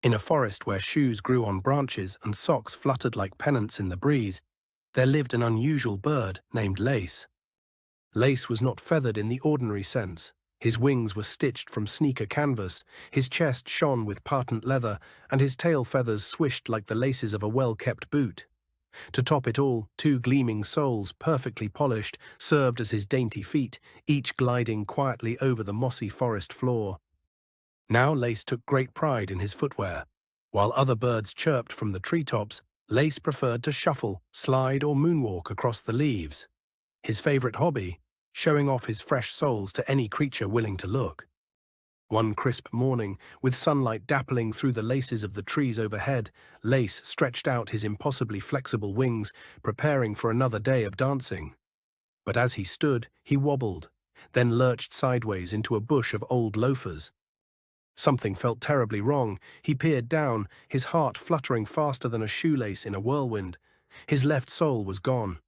In a forest where shoes grew on branches and socks fluttered like pennants in the breeze, there lived an unusual bird named Lace. Lace was not feathered in the ordinary sense. His wings were stitched from sneaker canvas, his chest shone with patent leather, and his tail feathers swished like the laces of a well-kept boot. To top it all, two gleaming soles, perfectly polished, served as his dainty feet, each gliding quietly over the mossy forest floor. Now Lace took great pride in his footwear. While other birds chirped from the treetops, Lace preferred to shuffle, slide, or moonwalk across the leaves. His favorite hobby, showing off his fresh soles to any creature willing to look. One crisp morning, with sunlight dappling through the laces of the trees overhead, Lace stretched out his impossibly flexible wings, preparing for another day of dancing. But as he stood, he wobbled, then lurched sideways into a bush of old loafers. Something felt terribly wrong. He peered down, his heart fluttering faster than a shoelace in a whirlwind. His left sole was gone.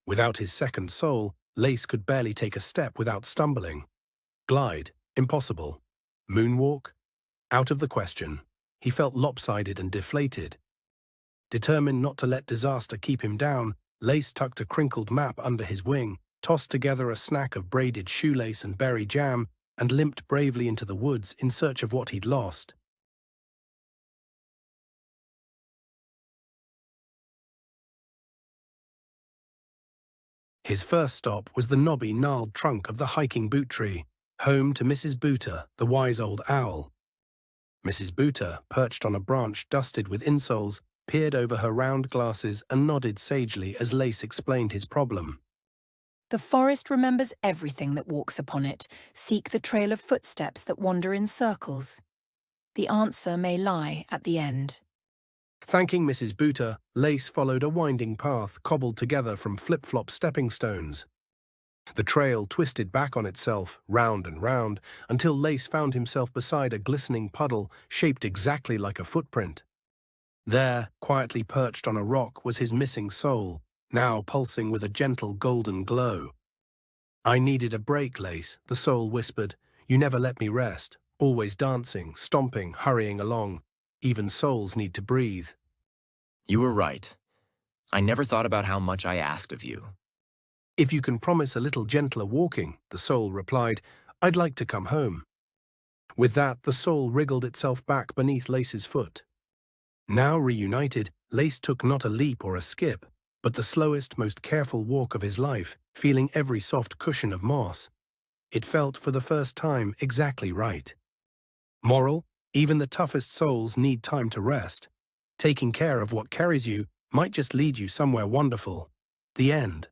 Without his second sole, Lace could barely take a step without stumbling. Glide, impossible. Moonwalk, out of the question. He felt lopsided and deflated. Determined not to let disaster keep him down, Lace tucked a crinkled map under his wing, tossed together a snack of braided shoelace and berry jam, and limped bravely into the woods in search of what he'd lost. His first stop was the knobby, gnarled trunk of the hiking boot tree, home to Mrs. Booter, the wise old owl. Mrs. Booter, perched on a branch dusted with insoles, peered over her round glasses and nodded sagely as Lace explained his problem. The forest remembers everything that walks upon it. Seek the trail of footsteps that wander in circles. The answer may lie at the end. Thanking Mrs. Booter, Lace followed a winding path cobbled together from flip-flop stepping stones. The trail twisted back on itself, round and round, until Lace found himself beside a glistening puddle shaped exactly like a footprint. There, quietly perched on a rock, was his missing sole, now pulsing with a gentle golden glow. "I needed a break, Lace," the soul whispered. "You never let me rest, always dancing, stomping, hurrying along. Even souls need to breathe." You were right. I never thought about how much I asked of you. "If you can promise a little gentler walking," the soul replied, "I'd like to come home." With that, the soul wriggled itself back beneath Lace's foot. Now reunited, Lace took not a leap or a skip, but the slowest, most careful walk of his life, feeling every soft cushion of moss. It felt, for the first time, exactly right. Moral: even the toughest souls need time to rest. Taking care of what carries you might just lead you somewhere wonderful. The end.